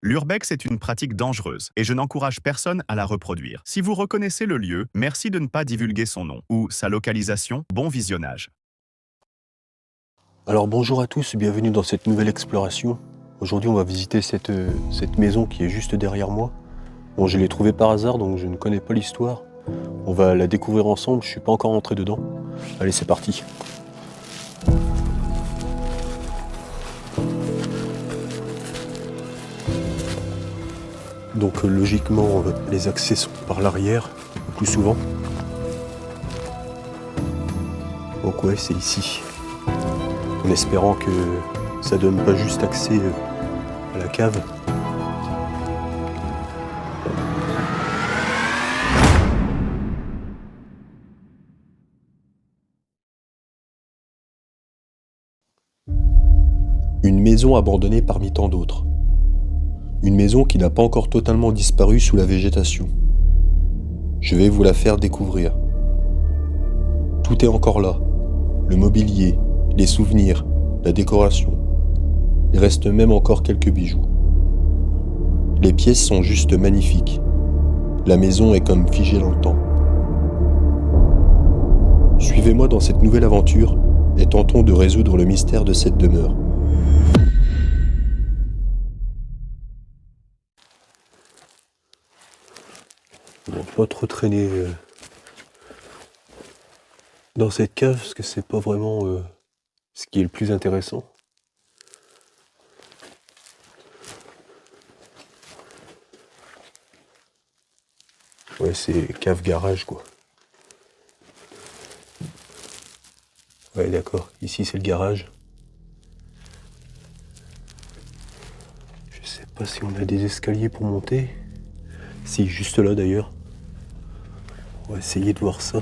L'urbex est une pratique dangereuse et je n'encourage personne à la reproduire. Si vous reconnaissez le lieu, merci de ne pas divulguer son nom ou sa localisation. Bon visionnage. Alors bonjour à tous, bienvenue dans cette nouvelle exploration. Aujourd'hui on va visiter cette maison qui est juste derrière moi. Bon, je l'ai trouvée par hasard donc je ne connais pas l'histoire. On va la découvrir ensemble, je suis pas encore rentré dedans. Allez, c'est parti. Donc logiquement les accès sont par l'arrière, le plus souvent. Donc ouais, c'est ici. En espérant que ça donne pas juste accès à la cave. Une maison abandonnée parmi tant d'autres. Une maison qui n'a pas encore totalement disparu sous la végétation. Je vais vous la faire découvrir. Tout est encore là. Le mobilier, les souvenirs, la décoration. Il reste même encore quelques bijoux. Les pièces sont juste magnifiques. La maison est comme figée dans le temps. Suivez-moi dans cette nouvelle aventure et tentons de résoudre le mystère de cette demeure. On va pas trop traîner dans cette cave parce que c'est pas vraiment ce qui est le plus intéressant. Ouais, c'est cave-garage quoi. Ouais, d'accord. Ici c'est le garage. Je sais pas si on a des escaliers pour monter. Si, juste là d'ailleurs. On va essayer de voir ça.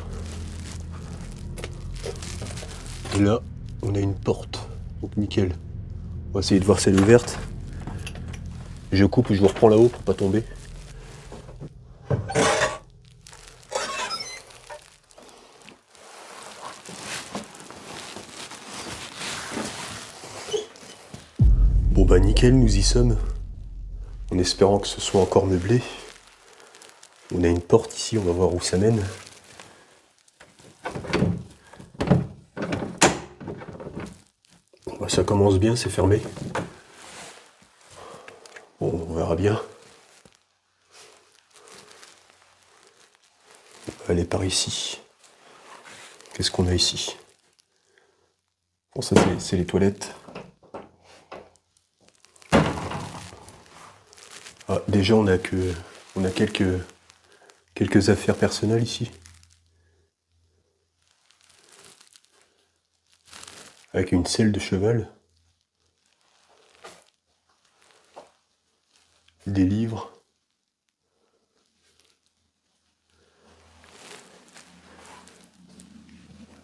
Et là, on a une porte. Donc nickel. On va essayer de voir si elle est ouverte. Je coupe et je vous reprends là-haut pour pas tomber. Bon bah nickel, nous y sommes. En espérant que ce soit encore meublé. On a une porte ici, on va voir où ça mène. Bah, ça commence bien, c'est fermé. Bon, on verra bien. On va aller par ici. Qu'est-ce qu'on a ici? Bon, ça c'est les toilettes. Ah, déjà on a quelques affaires personnelles ici. Avec une selle de cheval. Des livres.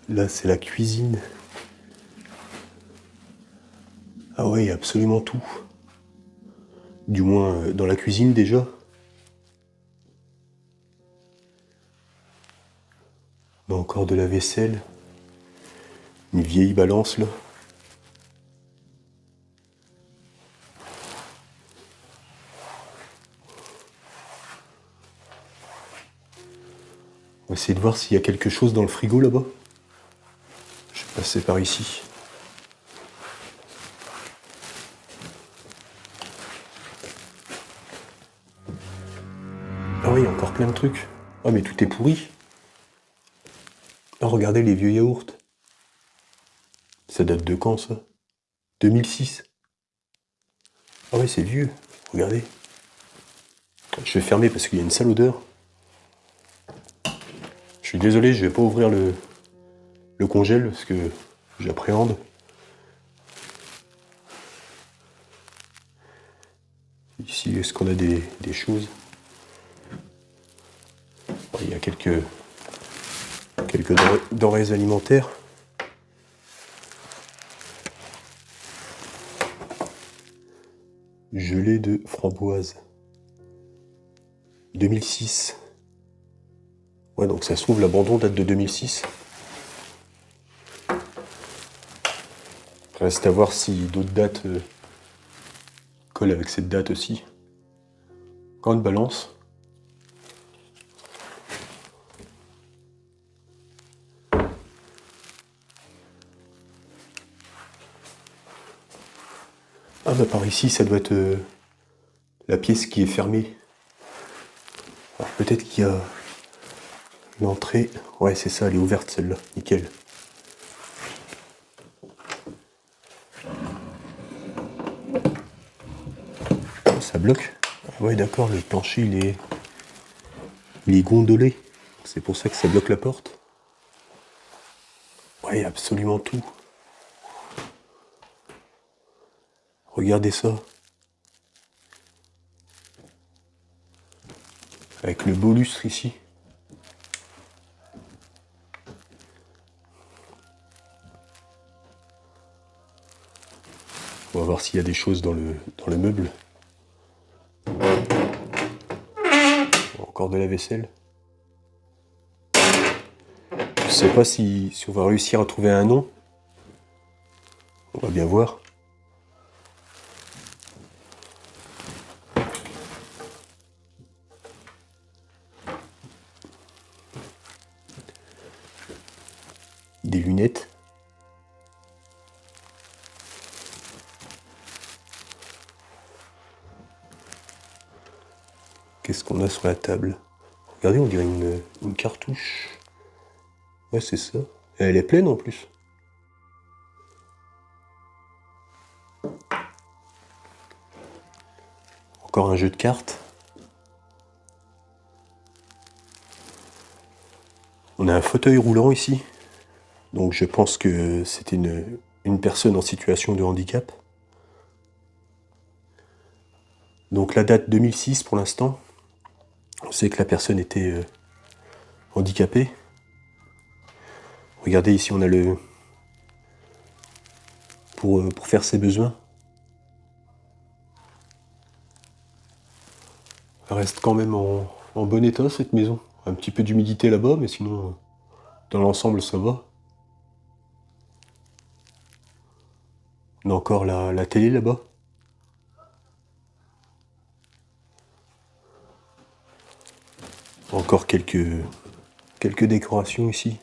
Là c'est la cuisine. Ah ouais, il y a absolument tout. Du moins dans la cuisine déjà. Bah, encore de la vaisselle. Une vieille balance là. On va essayer de voir s'il y a quelque chose dans le frigo là-bas. Je vais passer par ici. Ah oui, il y a encore plein de trucs. Ah mais tout est pourri. Ah, regardez les vieux yaourts. Ça date de quand ça? 2006. Ah ouais, c'est vieux. Regardez. Je vais fermer parce qu'il y a une sale odeur. Je suis désolé, je vais pas ouvrir le congèle parce que j'appréhende. Ici, est-ce qu'on a des choses? Il y a quelques denrées alimentaires. Gelée de framboise. 2006. Ouais, donc ça se trouve, l'abandon date de 2006. Reste à voir si d'autres dates collent avec cette date aussi. Grande balance. Ah bah par ici, ça doit être la pièce qui est fermée. Alors peut-être qu'il y a l'entrée. Ouais, c'est ça, elle est ouverte celle-là. Nickel. Ça bloque. Ah ouais, d'accord, le plancher, il est gondolé. C'est pour ça que ça bloque la porte. Ouais, absolument tout. Regardez ça. Avec le beau lustre ici. On va voir s'il y a des choses dans le meuble. Encore de la vaisselle. Je sais pas si on va réussir à trouver un nom. On va bien voir. Des lunettes. Qu'est-ce qu'on a sur la table? Regardez, on dirait une cartouche. Ouais, c'est ça. Et elle est pleine en plus. Encore un jeu de cartes. On a un fauteuil roulant ici. Donc je pense que c'était une personne en situation de handicap. Donc la date 2006 pour l'instant. On sait que la personne était handicapée. Regardez ici, on a le... Pour faire ses besoins. Elle reste quand même en bon état cette maison. Un petit peu d'humidité là-bas, mais sinon, dans l'ensemble, ça va. On a encore la télé là-bas. Encore quelques décorations ici.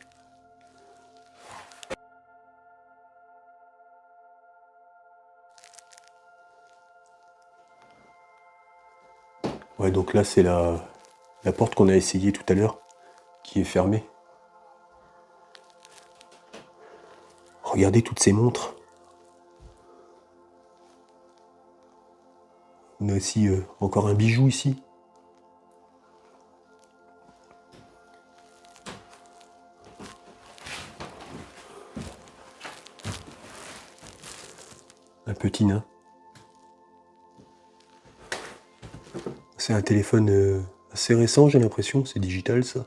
Ouais, donc là, c'est la porte qu'on a essayée tout à l'heure, qui est fermée. Regardez toutes ces montres. On a aussi encore un bijou ici. Un petit nain. C'est un téléphone assez récent, j'ai l'impression. C'est digital, ça.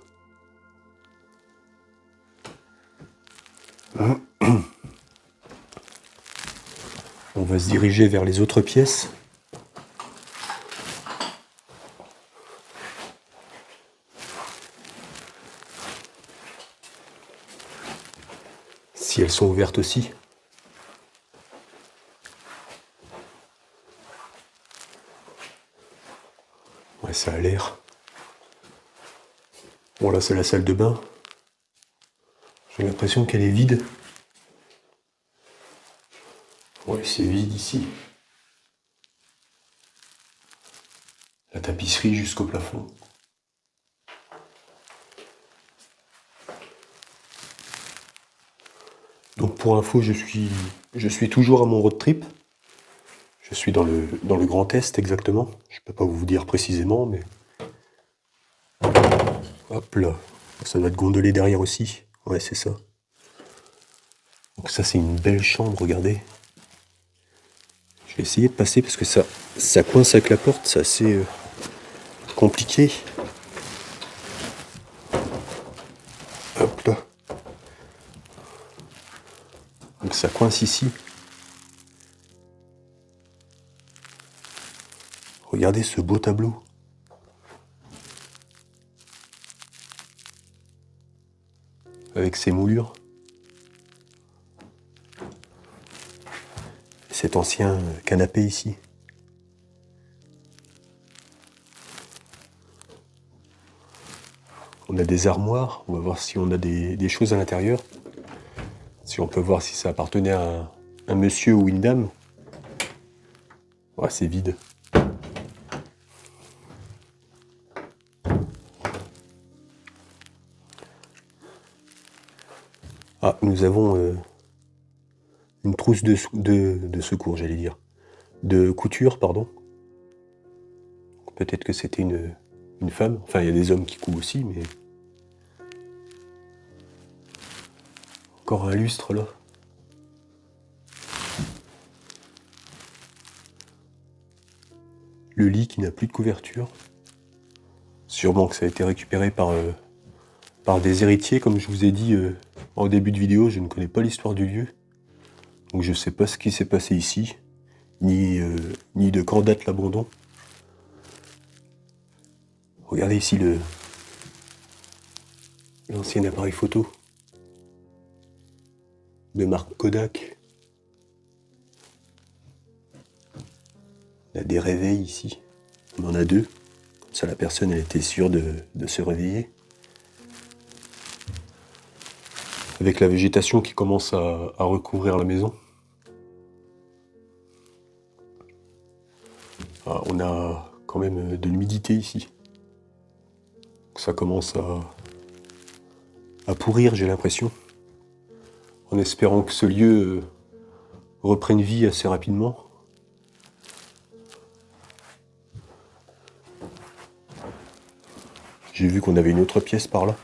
On va se diriger vers les autres pièces. Si elles sont ouvertes aussi. Ouais, ça a l'air. Bon, là, c'est la salle de bain. J'ai l'impression qu'elle est vide. Ouais, c'est vide ici. La tapisserie jusqu'au plafond. Donc pour info, je suis toujours à mon road trip. Je suis dans le Grand Est exactement. Je peux pas vous dire précisément, mais... Hop là. Ça doit être gondolé derrière aussi. Ouais, c'est ça. Donc ça, c'est une belle chambre, regardez. Je vais essayer de passer parce que ça coince avec la porte, c'est assez compliqué. Hop là. Donc ça coince ici. Regardez ce beau tableau. Avec ses moulures. Cet ancien canapé ici. On a des armoires, on va voir si on a des choses à l'intérieur. Si on peut voir si ça appartenait à un monsieur ou une dame. Ouais, c'est vide. Ah, nous avons une trousse de secours, j'allais dire. De couture, pardon. Peut-être que c'était une femme. Enfin, il y a des hommes qui coupent aussi, mais... Encore un lustre, là. Le lit qui n'a plus de couverture. Sûrement que ça a été récupéré par des héritiers, comme je vous ai dit en début de vidéo. Je ne connais pas l'histoire du lieu. Donc je ne sais pas ce qui s'est passé ici, ni de quand date l'abandon. Regardez ici l'ancien appareil photo de marque Kodak. On a des réveils ici. On en a deux. Comme ça, la personne elle était sûre de se réveiller. Avec la végétation qui commence à recouvrir la maison. Ah, on a quand même de l'humidité ici. Ça commence à pourrir, j'ai l'impression. En espérant que ce lieu reprenne vie assez rapidement. J'ai vu qu'on avait une autre pièce par là.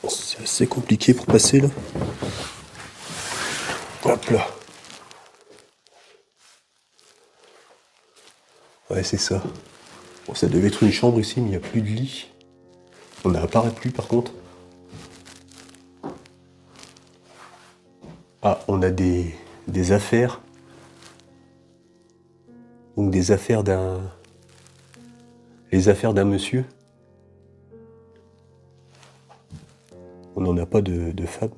C'est assez compliqué pour passer là. Hop là. Ouais, c'est ça. Bon, ça devait être une chambre ici, mais il n'y a plus de lit. On n'apparaît plus par contre. Ah, on a des affaires. Donc des affaires les affaires d'un monsieur. On n'en a pas de femme.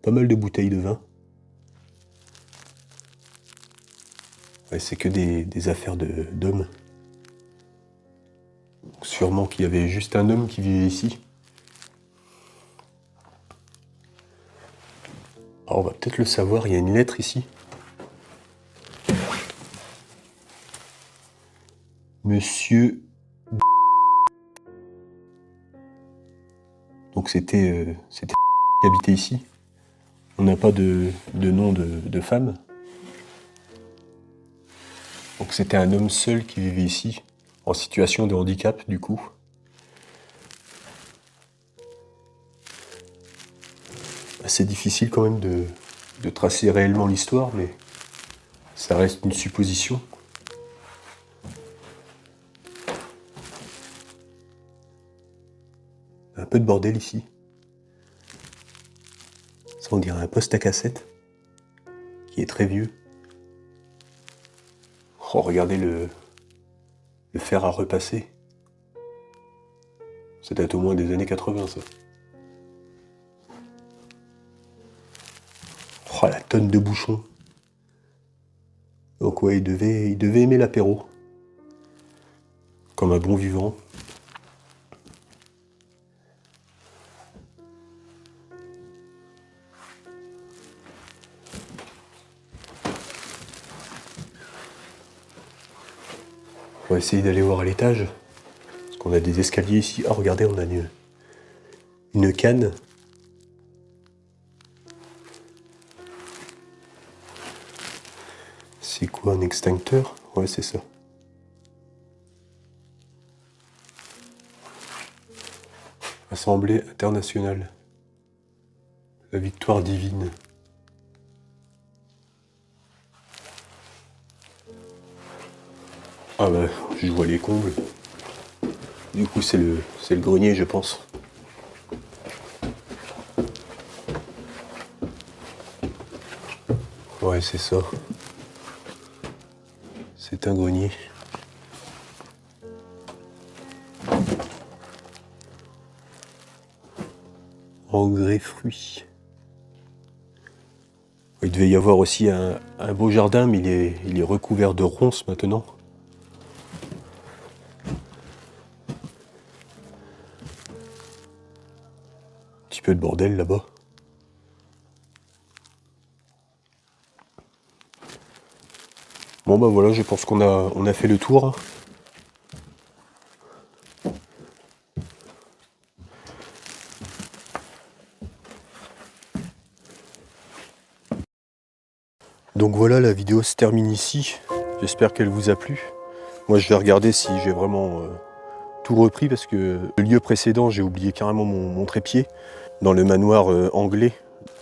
Pas mal de bouteilles de vin. Ouais, c'est que des affaires d'hommes. Sûrement qu'il y avait juste un homme qui vivait ici. Alors on va peut-être le savoir, il y a une lettre ici. Monsieur... Donc c'était qui habitait ici. On n'a pas de nom de femme. Donc c'était un homme seul qui vivait ici, en situation de handicap du coup. C'est difficile quand même de tracer réellement l'histoire, mais ça reste une supposition. Un peu de bordel ici. Ça on dirait un poste à cassette, qui est très vieux. Oh, regardez le fer à repasser. Ça date au moins des années 80, ça. Oh, la tonne de bouchons. Donc ouais, il devait aimer l'apéro. Comme un bon vivant. On va essayer d'aller voir à l'étage. Parce qu'on a des escaliers ici. Ah, regardez, on a une canne. C'est quoi, un extincteur? Ouais, c'est ça. Assemblée internationale. La victoire divine. Ah bah, je vois les combles. Du coup, c'est le grenier, je pense. Ouais, c'est ça. C'est un grenier. Engrais fruits. Il devait y avoir aussi un beau jardin, mais il est recouvert de ronces maintenant. petit peu de bordel là-bas. Bon bah voilà, je pense qu'on a fait le tour. Donc voilà, la vidéo se termine ici. J'espère qu'elle vous a plu. Moi je vais regarder si j'ai vraiment tout repris parce que le lieu précédent, j'ai oublié carrément mon trépied dans le manoir anglais.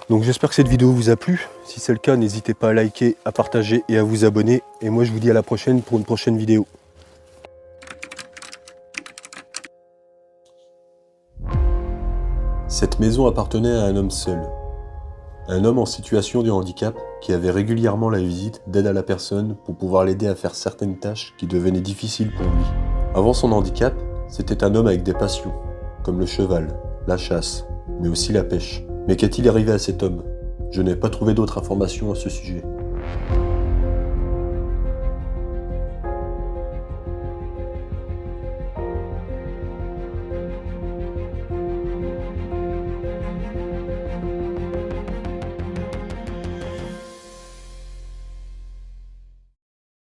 Donc j'espère que cette vidéo vous a plu. Si c'est le cas, n'hésitez pas à liker, à partager et à vous abonner. Et moi je vous dis à la prochaine pour une prochaine vidéo. Cette maison appartenait à un homme seul. Un homme en situation de handicap qui avait régulièrement la visite d'aide à la personne pour pouvoir l'aider à faire certaines tâches qui devenaient difficiles pour lui. Avant son handicap, c'était un homme avec des passions, comme le cheval, la chasse, mais aussi la pêche. Mais qu'est-il arrivé à cet homme? Je n'ai pas trouvé d'autres informations à ce sujet.